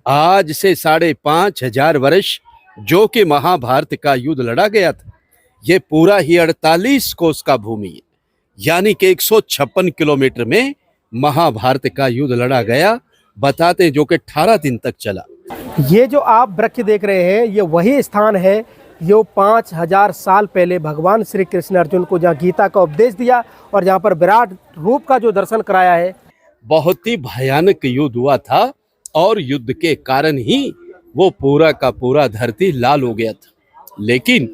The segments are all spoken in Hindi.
आज से 5,500 वर्ष जो कि महाभारत का युद्ध लड़ा गया था, ये पूरा ही 48 कोस का भूमि है, यानी कि 156 किलोमीटर में महाभारत का युद्ध लड़ा गया। बताते हैं जो कि 18 दिन तक चला। ये जो आप वृक्ष देख रहे हैं ये वही स्थान है जो 5,000 साल पहले भगवान श्री कृष्ण अर्जुन को जहाँ गीता का उपदेश दिया और जहाँ पर विराट रूप का जो दर्शन कराया है। बहुत ही भयानक युद्ध हुआ था और युद्ध के कारण ही वो पूरा का पूरा धरती लाल हो गया था, लेकिन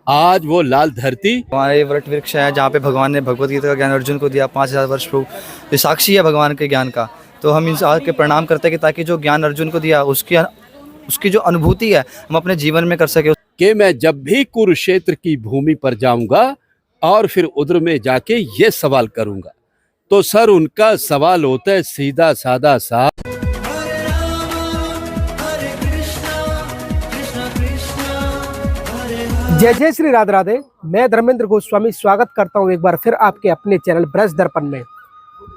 आज वो लाल धरती हमारे वट वृक्ष है जहाँ पे भगवान ने भगवत गीता का ज्ञान अर्जुन को दिया 5,000 वर्ष पूर्व। ये साक्षी है भगवान के ज्ञान का। तो हम इन के प्रणाम करते हैं कि ताकि जो ज्ञान अर्जुन को दिया उसकी जो अनुभूति है हम अपने जीवन में कर सके। कि मैं जब भी कुरुक्षेत्र की भूमि पर जाऊंगा और फिर उधर में जाके ये सवाल करूंगा, तो सर उनका सवाल होता है सीधा साधा सा, जय जय श्री राधे राधे। मैं धर्मेंद्र गोस्वामी स्वागत करता हूं एक बार फिर आपके अपने चैनल ब्रज दर्पण में।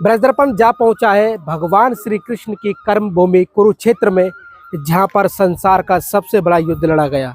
ब्रज दर्पण जा पहुंचा है भगवान श्री कृष्ण की कर्म भूमि कुरुक्षेत्र में, जहां पर संसार का सबसे बड़ा युद्ध लड़ा गया।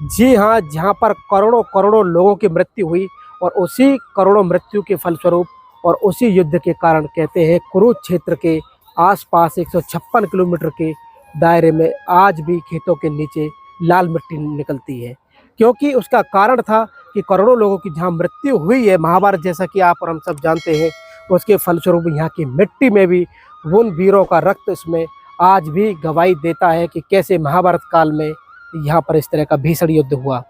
जी हाँ, जहां पर करोड़ों करोड़ों लोगों की मृत्यु हुई और उसी करोड़ों मृत्यु के फलस्वरूप और उसी युद्ध के कारण कहते हैं कुरुक्षेत्र के आसपास 156 किलोमीटर के दायरे में आज भी खेतों के नीचे लाल मिट्टी निकलती है, क्योंकि उसका कारण था कि करोड़ों लोगों की जहाँ मृत्यु हुई है महाभारत जैसा कि आप और हम सब जानते हैं, उसके फलस्वरूप यहाँ की मिट्टी में भी उन वीरों का रक्त इसमें आज भी गवाही देता है कि कैसे महाभारत काल में यहाँ पर इस तरह का भीषण युद्ध हुआ।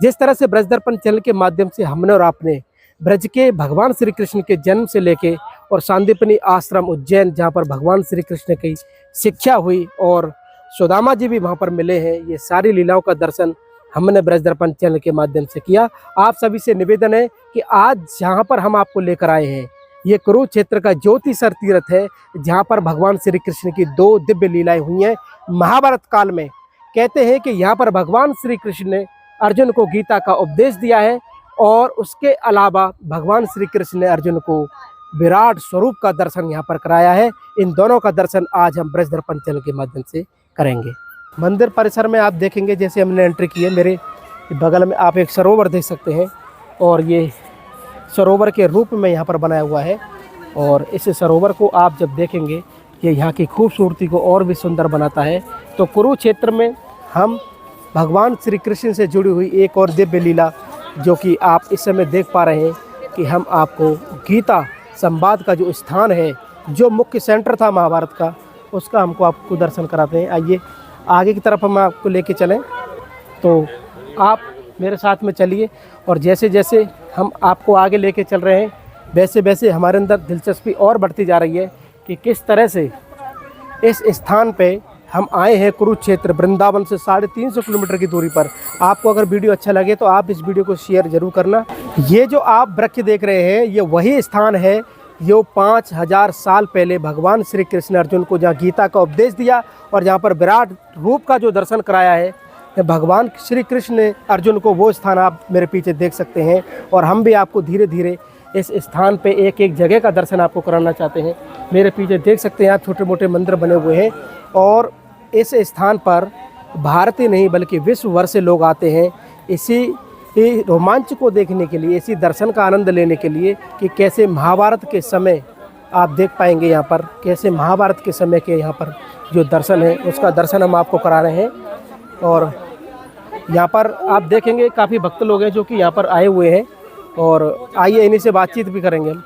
जिस तरह से ब्रज दर्पण चैनल के माध्यम से हमने और आपने ब्रज के भगवान श्री कृष्ण के जन्म से लेके और सांदीपनी आश्रम उज्जैन जहाँ पर भगवान श्री कृष्ण की शिक्षा हुई और सुदामा जी भी वहाँ पर मिले हैं, ये सारी लीलाओं का दर्शन हमने ब्रज दर्पण चैनल के माध्यम से किया। आप सभी से निवेदन है कि आज जहाँ पर हम आपको लेकर आए हैं ये कुरुक्षेत्र का ज्योतिसर तीर्थ है, जहाँ पर भगवान श्री कृष्ण की 2 दिव्य लीलाएं हुई हैं महाभारत काल में। कहते हैं कि यहाँ पर भगवान श्री कृष्ण ने अर्जुन को गीता का उपदेश दिया है और उसके अलावा भगवान श्री कृष्ण ने अर्जुन को विराट स्वरूप का दर्शन यहाँ पर कराया है। इन दोनों का दर्शन आज हम ब्रज दर्पण चैनल के माध्यम से करेंगे। मंदिर परिसर में आप देखेंगे जैसे हमने एंट्री की है, मेरे बगल में आप एक सरोवर देख सकते हैं और ये सरोवर के रूप में यहाँ पर बनाया हुआ है। और इस सरोवर को आप जब देखेंगे ये यहाँ की खूबसूरती को और भी सुंदर बनाता है। तो कुरुक्षेत्र में हम भगवान श्री कृष्ण से जुड़ी हुई एक और दिव्य लीला जो कि आप इस समय देख पा रहे हैं कि हम आपको गीता संवाद का जो स्थान है, जो मुख्य सेंटर था महाभारत का, उसका हमको आपको दर्शन कराते हैं। आइए आगे की तरफ हम आपको लेके चलें, तो आप मेरे साथ में चलिए और जैसे जैसे हम आपको आगे लेके चल रहे हैं वैसे वैसे हमारे अंदर दिलचस्पी और बढ़ती जा रही है कि किस तरह से इस स्थान पे हम आए हैं। कुरुक्षेत्र वृंदावन से 350 किलोमीटर की दूरी पर। आपको अगर वीडियो अच्छा लगे तो आप इस वीडियो को शेयर जरूर करना। ये जो आप वृक्ष देख रहे हैं ये वही स्थान है जो 5,000 साल पहले भगवान श्री कृष्ण अर्जुन को जहाँ गीता का उपदेश दिया और जहाँ पर विराट रूप का जो दर्शन कराया है भगवान श्री कृष्ण ने अर्जुन को, वो स्थान आप मेरे पीछे देख सकते हैं। और हम भी आपको धीरे धीरे इस स्थान पे एक एक जगह का दर्शन आपको कराना चाहते हैं। मेरे पीछे देख सकते हैं आप छोटे मोटे मंदिर बने हुए हैं और इस स्थान पर भारत ही नहीं बल्कि विश्व भर से लोग आते हैं इसी रोमांच को देखने के लिए, इसी दर्शन का आनंद लेने के लिए कि कैसे महाभारत के समय आप देख पाएंगे यहाँ पर कैसे महाभारत के समय के यहाँ पर जो दर्शन है उसका दर्शन हम आपको करा रहे हैं। और यहाँ पर आप देखेंगे काफ़ी भक्त लोग हैं जो कि यहाँ पर आए हुए हैं और आइए इन्हीं से बातचीत भी करेंगे हम।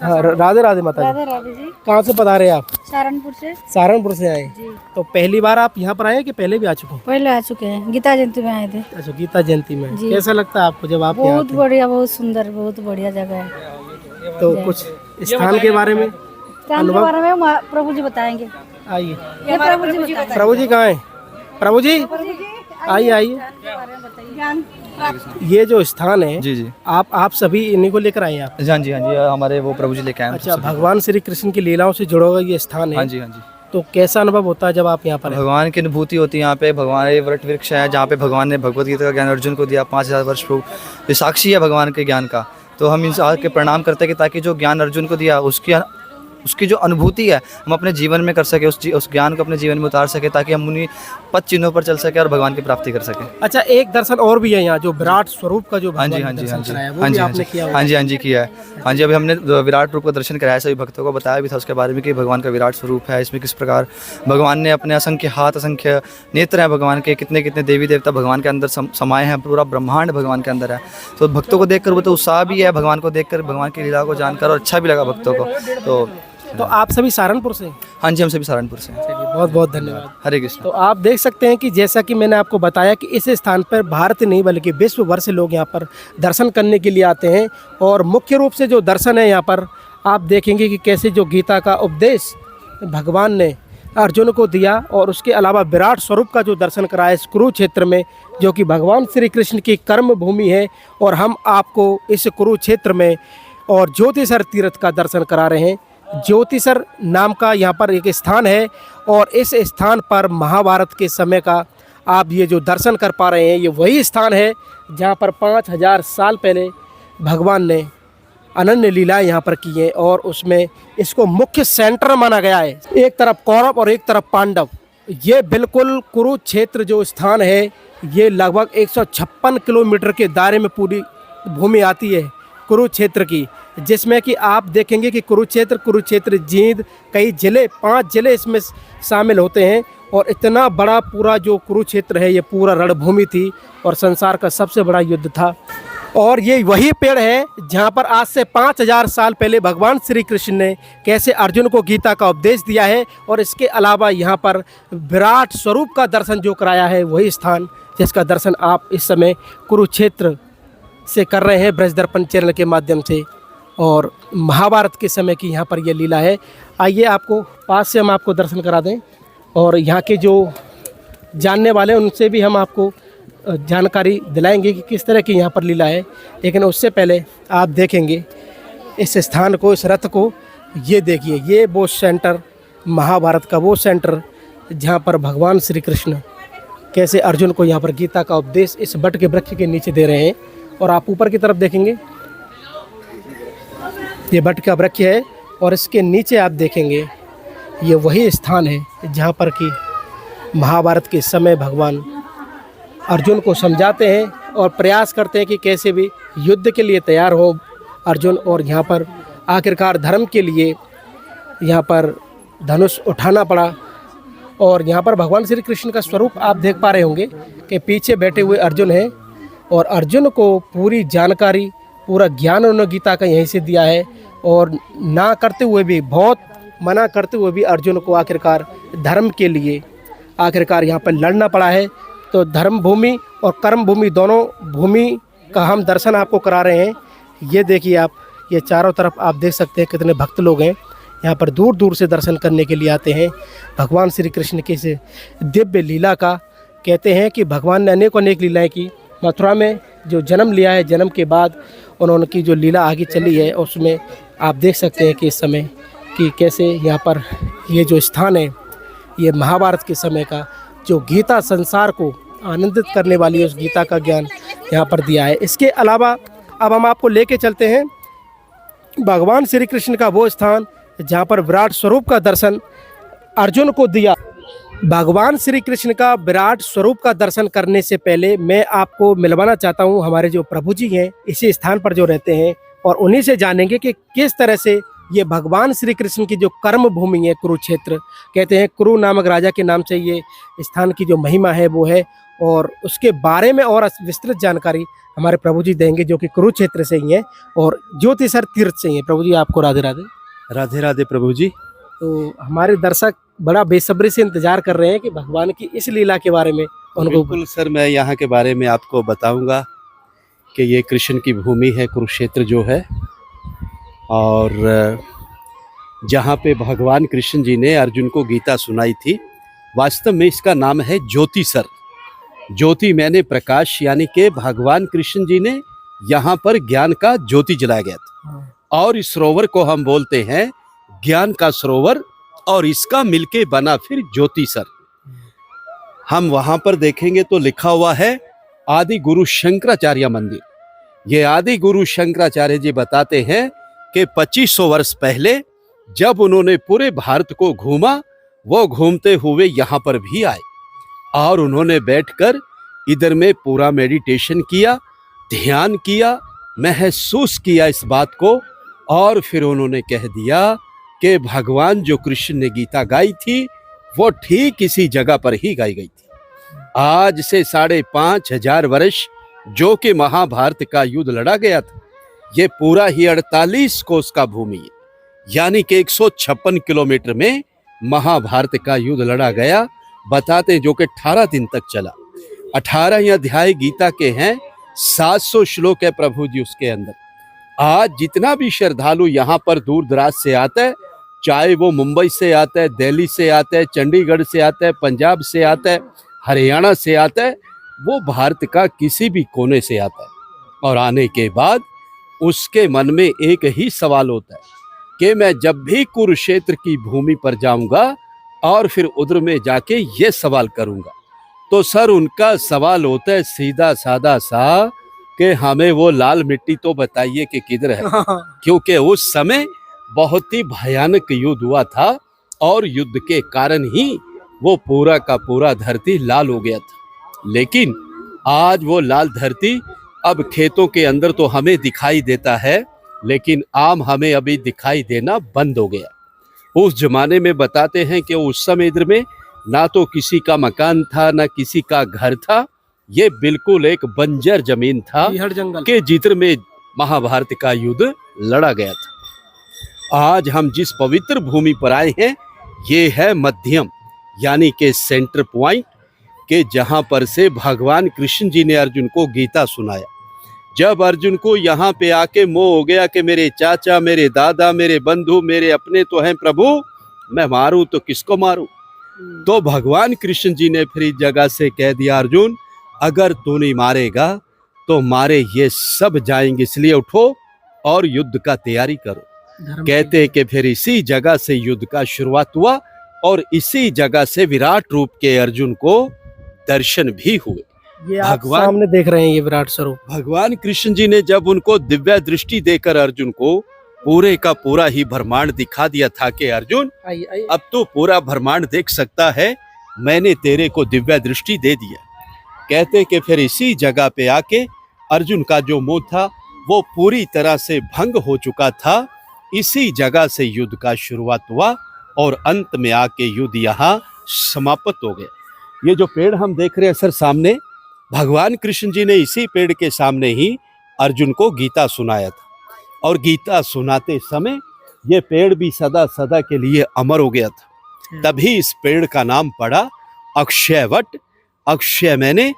हाँ, राधे राधे माता जी। राधे राधे जी। कहाँ से पधारे आप? सहारनपुर से। सहारनपुर से आए जी। तो पहली बार आप यहाँ पर आए कि पहले भी आ चुके हैं? पहले आ चुके हैं, गीता जयंती में आए थे। अच्छा, गीता जयंती में जी। कैसा लगता है आपको जब आप यहाँ बहुत बढ़िया, बहुत सुंदर, बहुत बढ़िया जगह है। तो कुछ स्थान के बारे में स्थान के बारे में प्रभु जी बताएंगे। आइए। ये प्रभु जी बताएंगे। प्रभु जी कहाँ हैं? प्रभु जी आइए आइए। ज्ञान ये जो स्थान है जी जी आप सभी इन्हीं को लेकर आए हैं आप? हाँ जी, हाँ जी, हमारे वो प्रभु जी लेके आए हैं। अच्छा, भगवान श्री कृष्ण की लीलाओं से जुड़ा हुआ ये स्थान है। हाँ जी, हाँ जी। तो कैसा अनुभव होता है जब आप यहाँ पर हैं? भगवान की अनुभूति होती है यहाँ पे। भगवान ये वट वृक्ष है जहाँ पे भगवान ने भगवत गीता का ज्ञान अर्जुन को दिया 5,000 वर्ष पूर्व। ये साक्षी है भगवान के ज्ञान का। तो हम इन के प्रणाम करते हैं कि ताकि जो ज्ञान अर्जुन को दिया उसकी जो अनुभूति है हम अपने जीवन में कर सके, उस ज्ञान को अपने जीवन में उतार सके, ताकि हम उन्हीं पद चिन्हों पर चल सके और भगवान की प्राप्ति कर सके। अच्छा, एक दर्शन और भी है यहाँ, जो विराट स्वरूप का जो हाँ जी, भगवान हाँ ने जी, दर्शन हाँ जी, कराया, वो हाँ भी जी, आपने किया होगा। हाँ जी, हाँ जी, किया है। हाँ जी, अभी हमने विराट रूप का दर्शन कराया, सभी भक्तों को बताया भी था उसके बारे में कि भगवान का विराट स्वरूप है, इसमें किस प्रकार भगवान ने अपने असंख्य हाथ, असंख्य नेत्र हैं भगवान के, कितने कितने देवी देवता भगवान के अंदर समाये हैं, पूरा ब्रह्मांड भगवान के अंदर है। तो भक्तों को देखकर वो तो उत्साह भी है, भगवान को देखकर, भगवान की लीला को जानकर, और अच्छा भी लगा भक्तों को। तो आप सभी सहारनपुर से? हाँ जी, हम सभी सहारनपुर से हैं। चलिए, बहुत बहुत धन्यवाद। हरे कृष्ण। तो आप देख सकते हैं कि जैसा कि मैंने आपको बताया कि इस स्थान पर भारत नहीं बल्कि विश्व भर से लोग यहाँ पर दर्शन करने के लिए आते हैं। और मुख्य रूप से जो दर्शन है यहाँ पर आप देखेंगे कि कैसे जो गीता का उपदेश भगवान ने अर्जुन को दिया, और उसके अलावा विराट स्वरूप का जो दर्शन कराया इस कुरुक्षेत्र में, जो कि भगवान श्री कृष्ण की कर्म भूमि है। और हम आपको इस कुरुक्षेत्र में और ज्योतिसर तीर्थ का दर्शन करा रहे हैं। ज्योतिसर नाम का यहाँ पर एक स्थान है, और इस स्थान पर महाभारत के समय का आप ये जो दर्शन कर पा रहे हैं, ये वही स्थान है जहाँ पर 5000 साल पहले भगवान ने अनन्य लीलाएं यहाँ पर की हैं। और उसमें इसको मुख्य सेंटर माना गया है। एक तरफ कौरव और एक तरफ पांडव। ये बिल्कुल कुरुक्षेत्र जो स्थान है, ये लगभग 156 किलोमीटर के दायरे में पूरी भूमि आती है कुरुक्षेत्र की, जिसमें कि आप देखेंगे कि कुरुक्षेत्र, जींद, कई ज़िले, 5 ज़िले इसमें शामिल होते हैं। और इतना बड़ा पूरा जो कुरुक्षेत्र है, ये पूरा रणभूमि थी और संसार का सबसे बड़ा युद्ध था। और ये वही पेड़ है जहाँ पर आज से 5000 साल पहले भगवान श्री कृष्ण ने कैसे अर्जुन को गीता का उपदेश दिया है। और इसके अलावा यहाँ पर विराट स्वरूप का दर्शन जो कराया है, वही स्थान जिसका दर्शन आप इस समय कुरुक्षेत्र से कर रहे हैं ब्रज दर्पण चैनल के माध्यम से। और महाभारत के समय की यहाँ पर यह लीला है। आइए आपको पास से हम आपको दर्शन करा दें, और यहाँ के जो जानने वाले हैं उनसे भी हम आपको जानकारी दिलाएंगे कि किस तरह की यहाँ पर लीला है। लेकिन उससे पहले आप देखेंगे इस स्थान को, इस रथ को। ये देखिए, ये वो सेंटर, महाभारत का वो सेंटर जहाँ पर भगवान श्री कृष्ण कैसे अर्जुन को यहाँ पर गीता का उपदेश इस बट के वृक्ष के नीचे दे रहे हैं। और आप ऊपर की तरफ देखेंगे, ये बट का वृक्ष है, और इसके नीचे आप देखेंगे ये वही स्थान है जहाँ पर कि महाभारत के समय भगवान अर्जुन को समझाते हैं और प्रयास करते हैं कि कैसे भी युद्ध के लिए तैयार हो अर्जुन। और यहाँ पर आखिरकार धर्म के लिए यहाँ पर धनुष उठाना पड़ा। और यहाँ पर भगवान श्री कृष्ण का स्वरूप आप देख पा रहे होंगे कि पीछे बैठे हुए अर्जुन हैं, और अर्जुन को पूरी जानकारी, पूरा ज्ञान उन्होंने गीता का यहीं से दिया है। और ना करते हुए भी, बहुत मना करते हुए भी अर्जुन को आखिरकार धर्म के लिए आखिरकार यहाँ पर लड़ना पड़ा है। तो धर्म भूमि और कर्म भूमि, दोनों भूमि का हम दर्शन आपको करा रहे हैं। ये देखिए आप, ये चारों तरफ आप देख सकते हैं कितने भक्त लोग हैं यहाँ पर, दूर दूर से दर्शन करने के लिए आते हैं भगवान श्री कृष्ण की इस दिव्य लीला का। कहते हैं कि भगवान ने अनेक लीलाएँ की। मथुरा में जो जन्म लिया है, जन्म के बाद उन्होंने की जो लीला आगे चली है, उसमें आप देख सकते हैं कि इस समय कि कैसे यहाँ पर ये जो स्थान है, ये महाभारत के समय का जो गीता संसार को आनंदित करने वाली उस गीता का ज्ञान यहाँ पर दिया है। इसके अलावा अब हम आपको लेके चलते हैं भगवान श्री कृष्ण का वो स्थान जहाँ पर विराट स्वरूप का दर्शन अर्जुन को दिया। भगवान श्री कृष्ण का विराट स्वरूप का दर्शन करने से पहले मैं आपको मिलवाना चाहता हूँ हमारे जो प्रभु जी हैं, इसी स्थान पर जो रहते हैं, और उन्हीं से जानेंगे कि किस तरह से ये भगवान श्री कृष्ण की जो कर्म भूमि है कुरुक्षेत्र, कहते हैं कुरु नामक राजा के नाम से ये स्थान की जो महिमा है वो है। और उसके बारे में और विस्तृत जानकारी हमारे प्रभु जी देंगे, जो कि कुरुक्षेत्र से ही हैं और ज्योतिसर तीर्थ से ही हैं। प्रभु जी आपको राधे राधे। राधे राधे प्रभु जी। तो हमारे दर्शक बड़ा बेसब्री से इंतजार कर रहे हैं कि भगवान की इस लीला के बारे में उनको। बिल्कुल सर, मैं यहाँ के बारे में आपको बताऊंगा कि ये कृष्ण की भूमि है कुरुक्षेत्र जो है, और जहाँ पे भगवान कृष्ण जी ने अर्जुन को गीता सुनाई थी, वास्तव में इसका नाम है ज्योतिसर। ज्योति मैंने प्रकाश, यानी कि भगवान कृष्ण जी ने यहाँ पर ज्ञान का ज्योति जलाया गया था। और इस सरोवर को हम बोलते हैं ज्ञान का सरोवर, और इसका मिलके बना फिर ज्योतिसर। हम वहाँ पर देखेंगे तो लिखा हुआ है आदि गुरु शंकराचार्य मंदिर। ये आदि गुरु शंकराचार्य जी बताते हैं कि 2500 वर्ष पहले जब उन्होंने पूरे भारत को घूमा, वो घूमते हुए यहाँ पर भी आए और उन्होंने बैठकर इधर में पूरा मेडिटेशन किया, ध्यान किया, महसूस किया इस बात को, और फिर उन्होंने कह दिया कि भगवान जो कृष्ण ने गीता गाई थी वो ठीक इसी जगह पर ही गाई गई थी। आज से 5,500 वर्ष जो कि महाभारत का युद्ध लड़ा गया था, ये पूरा ही 48 कोस का भूमि है, यानी कि 156 किलोमीटर में महाभारत का युद्ध लड़ा गया। बताते जो कि 18 दिन तक चला। 18 अध्याय गीता के हैं, 700 श्लोक है प्रभु जी उसके अंदर। आज जितना भी श्रद्धालु यहाँ पर दूर दराज से आता है, चाहे वो मुंबई से आता है, दिल्ली से आता है, चंडीगढ़ से आता है, पंजाब से आता है, हरियाणा से आता है, वो भारत का किसी भी कोने से आता है, और आने के बाद उसके मन में एक ही सवाल होता है कि मैं जब भी कुरुक्षेत्र की भूमि पर जाऊंगा और फिर उधर में जाके ये सवाल करूंगा, तो सर उनका सवाल होता है सीधा साधा सा कि हमें वो लाल मिट्टी तो बताइए कि किधर है। क्योंकि उस समय बहुत ही भयानक युद्ध हुआ था और युद्ध के कारण ही वो पूरा का पूरा धरती लाल हो गया था। लेकिन आज वो लाल धरती अब खेतों के अंदर तो हमें दिखाई देता है, लेकिन आम हमें अभी दिखाई देना बंद हो गया। उस जमाने में बताते हैं कि उस समय इधर में ना तो किसी का मकान था, ना किसी का घर था, ये बिल्कुल एक बंजर जमीन था जंगल के जिधर में महाभारत का युद्ध लड़ा गया था। आज हम जिस पवित्र भूमि पर आए हैं, ये है मध्यम, यानी कि सेंटर पॉइंट, के जहां पर से भगवान कृष्ण जी ने अर्जुन को गीता सुनाया। जब अर्जुन को यहाँ पे आके मोह हो गया कि मेरे चाचा, मेरे दादा, मेरे बंधु, मेरे अपने तो हैं प्रभु, मैं मारूं तो किसको मारूं, तो भगवान कृष्ण जी ने फिर इस जगह से कह दिया, अर्जुन अगर तू नहीं मारेगा तो मारे ये सब जाएंगे, इसलिए उठो और युद्ध का तैयारी करो। कहते कि फिर इसी जगह से युद्ध का शुरुआत हुआ और इसी जगह से विराट रूप के अर्जुन को दर्शन भी हुए। ये आप सामने देख रहे हैं ये विराट स्वरूप। भगवान कृष्ण जी ने जब उनको दिव्य दृष्टि देकर अर्जुन को पूरे का पूरा ही ब्रह्मांड दिखा दिया था कि अर्जुन अब तो पूरा ब्रह्मांड देख सकता है, मैंने तेरे को दिव्य दृष्टि दे दिया। कहते कि फिर इसी जगह पे आके अर्जुन का जो मोह था वो पूरी तरह से भंग हो चुका था। इसी जगह से युद्ध का शुरुआत हुआ और अंत में आके युद्ध यहाँ समाप्त हो गया। ये जो पेड़ हम देख रहे हैं सर सामने, भगवान कृष्ण जी ने इसी पेड़ के सामने ही अर्जुन को गीता सुनाया था, और गीता सुनाते समय ये पेड़ भी सदा सदा के लिए अमर हो गया था। तभी इस पेड़ का नाम पड़ा अक्षयवट। अक्षय मैंने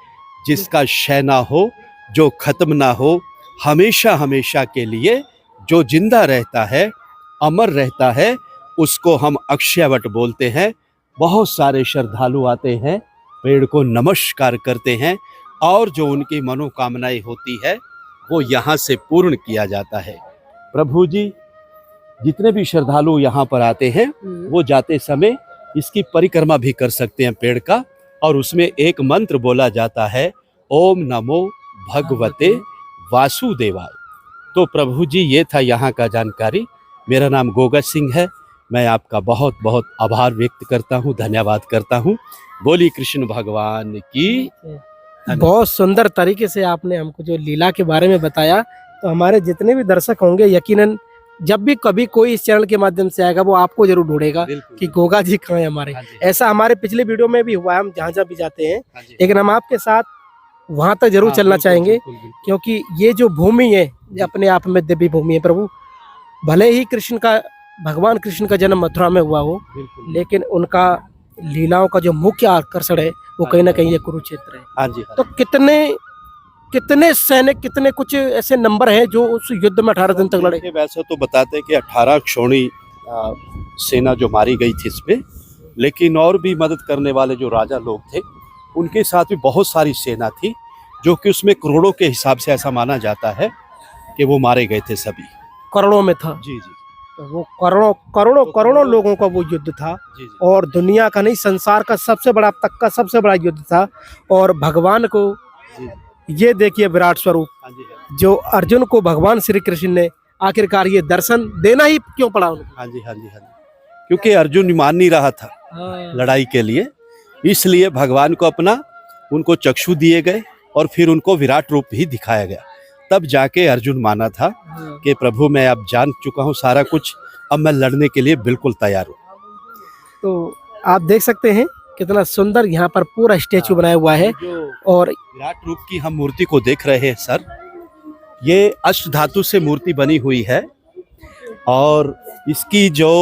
जिसका क्षय ना हो, जो खत्म ना हो, हमेशा हमेशा के लिए जो जिंदा रहता है, अमर रहता है, उसको हम अक्षयवट बोलते हैं। बहुत सारे श्रद्धालु आते हैं, पेड़ को नमस्कार करते हैं और जो उनकी मनोकामनाएं होती है वो यहाँ से पूर्ण किया जाता है। प्रभु जी जितने भी श्रद्धालु यहाँ पर आते हैं वो जाते समय इसकी परिक्रमा भी कर सकते हैं पेड़ का, और उसमें एक मंत्र बोला जाता है, ओम नमो भगवते वासुदेवाय। तो प्रभु जी ये था यहाँ का जानकारी। मेरा नाम गोगा सिंह है। मैं आपका बहुत बहुत आभार व्यक्त करता हूँ, धन्यवाद करता हूँ। बोली कृष्ण भगवान की। बहुत सुंदर तरीके से आपने हमको जो लीला के बारे में बताया, तो हमारे जितने भी दर्शक होंगे यकीनन जब भी कभी कोई इस चैनल के माध्यम से आएगा वो आपको जरूर ढूंढेगा कि गोगा जी कहाँ है हमारे। ऐसा हमारे पिछले वीडियो में भी हुआ है, हम जहाँ जहाँ भी जाते हैं, लेकिन हम आपके साथ वहां तक जरूर चलना चाहेंगे, क्योंकि ये जो भूमि है ये अपने आप में दिव्य भूमि है प्रभु। भले ही भगवान कृष्ण का जन्म मथुरा में हुआ हो, लेकिन उनका लीलाओं का जो मुख्य आकर्षण है वो कहीं ना कहीं ये कुरुक्षेत्र है। तो कितने सैनिक, कितने कुछ ऐसे नंबर हैं जो उस युद्ध में 18 दिन तक लड़े? वैसे तो बताते हैं कि 18 क्षोणी सेना जो मारी गई थी इसमें, लेकिन और भी मदद करने वाले जो राजा लोग थे उनके साथ भी बहुत सारी सेना थी, जो कि उसमें करोड़ों के हिसाब से ऐसा माना जाता है कि वो मारे गए थे। सभी करोड़ों में था। जी जी। तो वो करोड़ों लोगों का वो युद्ध था। जी। और दुनिया का नहीं, संसार का सबसे बड़ा, अब तक का सबसे बड़ा युद्ध था। और भगवान को ये देखिए विराट स्वरूप, जो अर्जुन को भगवान श्री कृष्ण ने आखिरकार ये दर्शन देना ही क्यों पड़ा उनको? हाँ जी, हाँ जी, हाँ जी। क्योंकि अर्जुन मान नहीं रहा था लड़ाई के लिए, इसलिए भगवान को अपना उनको चक्षु दिए गए और फिर उनको विराट रूप भी दिखाया गया। तब जाके अर्जुन माना था कि प्रभु मैं अब जान चुका हूँ सारा कुछ, अब मैं लड़ने के लिए बिल्कुल तैयार हूँ। तो आप देख सकते हैं कितना सुंदर यहाँ पर पूरा स्टेचू बनाया हुआ है। जो और विराट रूप की हम मूर्ति को देख रहे हैं सर, ये अष्ट धातु से मूर्ति बनी हुई है और इसकी जो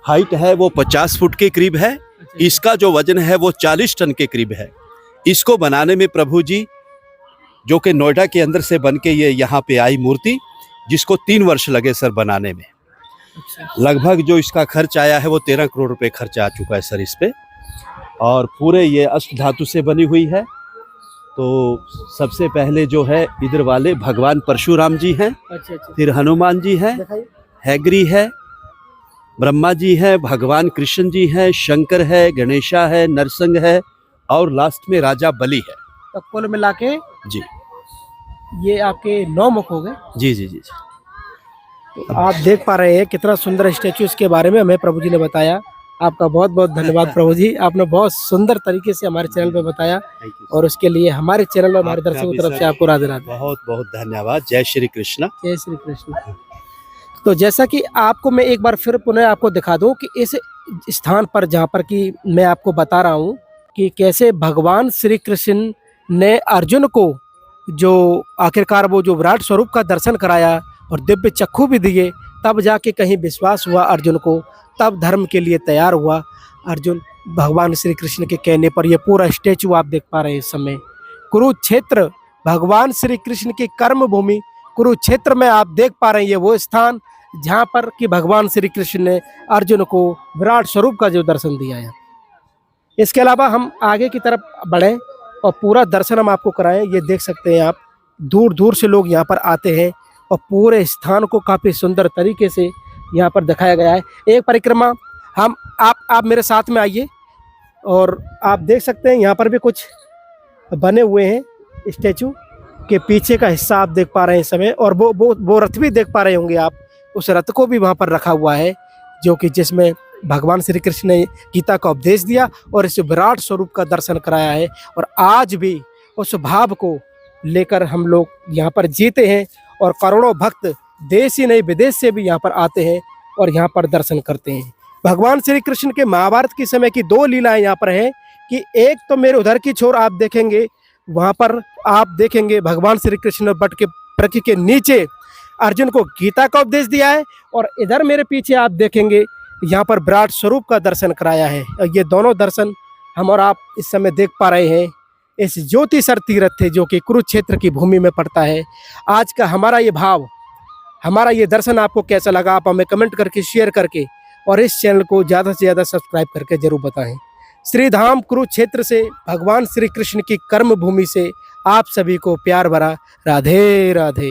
हाइट है वो 50 फुट के करीब है। इसका जो वजन है वो 40 टन के करीब है। इसको बनाने में प्रभु जी, जो कि नोएडा के अंदर से बन के ये यहाँ पे आई मूर्ति, जिसको 3 वर्ष लगे सर बनाने में। लगभग जो इसका खर्च आया है वो 13 करोड़ रुपए खर्च आ चुका है सर इस पे। और पूरे ये अष्ट धातु से बनी हुई है। तो सबसे पहले जो है इधर वाले भगवान परशुराम जी हैं, अच्छा अच्छा फिर हनुमान जी हैं, दिखाइए। हैग्री है, ब्रह्मा जी है, भगवान कृष्ण जी है, शंकर है, गणेशा है, नरसिंह है और लास्ट में राजा बलि है। तो कुल मिला के जी ये आपके 9 मुख हो गए। जी जी जी। तो आप देख पा रहे हैं कितना सुंदर स्टेचू, इसके बारे में हमें प्रभु जी ने बताया। आपका बहुत बहुत धन्यवाद प्रभु जी, आपने बहुत सुंदर तरीके से हमारे चैनल पे बताया थैंक यू और उसके लिए हमारे चैनल और हमारे दर्शकों की तरफ से आपको राधे राधे। बहुत बहुत धन्यवाद। जय श्री कृष्ण। जय श्री कृष्ण। तो जैसा कि आपको मैं एक बार फिर पुनः आपको दिखा दूं कि इस स्थान पर जहाँ पर कि मैं आपको बता रहा हूँ कि कैसे भगवान श्री कृष्ण ने अर्जुन को जो आखिरकार वो जो विराट स्वरूप का दर्शन कराया और दिव्य चक्षु भी दिए, तब जाके कहीं विश्वास हुआ अर्जुन को, तब धर्म के लिए तैयार हुआ अर्जुन। भगवान श्री कृष्ण के कहने पर ये पूरा स्टेचू आप देख पा रहे हैं इस समय। कुरुक्षेत्र, भगवान श्री कृष्ण की कर्म भूमि कुरुक्षेत्र में आप देख पा रहे हैं, ये वो स्थान जहाँ पर कि भगवान श्री कृष्ण ने अर्जुन को विराट स्वरूप का जो दर्शन दिया है। इसके अलावा हम आगे की तरफ बढ़ें और पूरा दर्शन हम आपको कराएं। ये देख सकते हैं आप, दूर दूर से लोग यहाँ पर आते हैं और पूरे स्थान को काफ़ी सुंदर तरीके से यहाँ पर दिखाया गया है। एक परिक्रमा हम आप मेरे साथ में आइए और आप देख सकते हैं यहाँ पर भी कुछ बने हुए हैं। स्टैचू के पीछे का हिस्सा आप देख पा रहे हैं इस समय, और वो रथ भी देख पा रहे होंगे आप। उस रथ को भी वहाँ पर रखा हुआ है, जो कि जिसमें भगवान श्री कृष्ण ने गीता का उपदेश दिया और इस विराट स्वरूप का दर्शन कराया है। और आज भी उस भाव को लेकर हम लोग यहाँ पर जीते हैं और करोड़ों भक्त देश ही नहीं विदेश से भी यहाँ पर आते हैं और यहाँ पर दर्शन करते हैं। भगवान श्री कृष्ण के महाभारत के समय की 2 लीलाएं यहाँ पर हैं कि एक तो मेरे उधर की छोर आप देखेंगे, वहाँ पर आप देखेंगे भगवान श्री कृष्ण ने बट के वृक्ष के नीचे अर्जुन को गीता का उपदेश दिया है, और इधर मेरे पीछे आप देखेंगे यहाँ पर विराट स्वरूप का दर्शन कराया है। और ये दोनों दर्शन हम और आप इस समय देख पा रहे हैं इस ज्योतिसर तीर्थ थे, जो कि कुरुक्षेत्र की भूमि में पड़ता है। आज का हमारा ये भाव, हमारा ये दर्शन आपको कैसा लगा, आप हमें कमेंट करके, शेयर करके और इस चैनल को ज़्यादा से ज़्यादा सब्सक्राइब करके जरूर बताएं। श्री धाम कुरुक्षेत्र से, भगवान श्री कृष्ण की कर्म भूमि से आप सभी को प्यार भरा राधे राधे।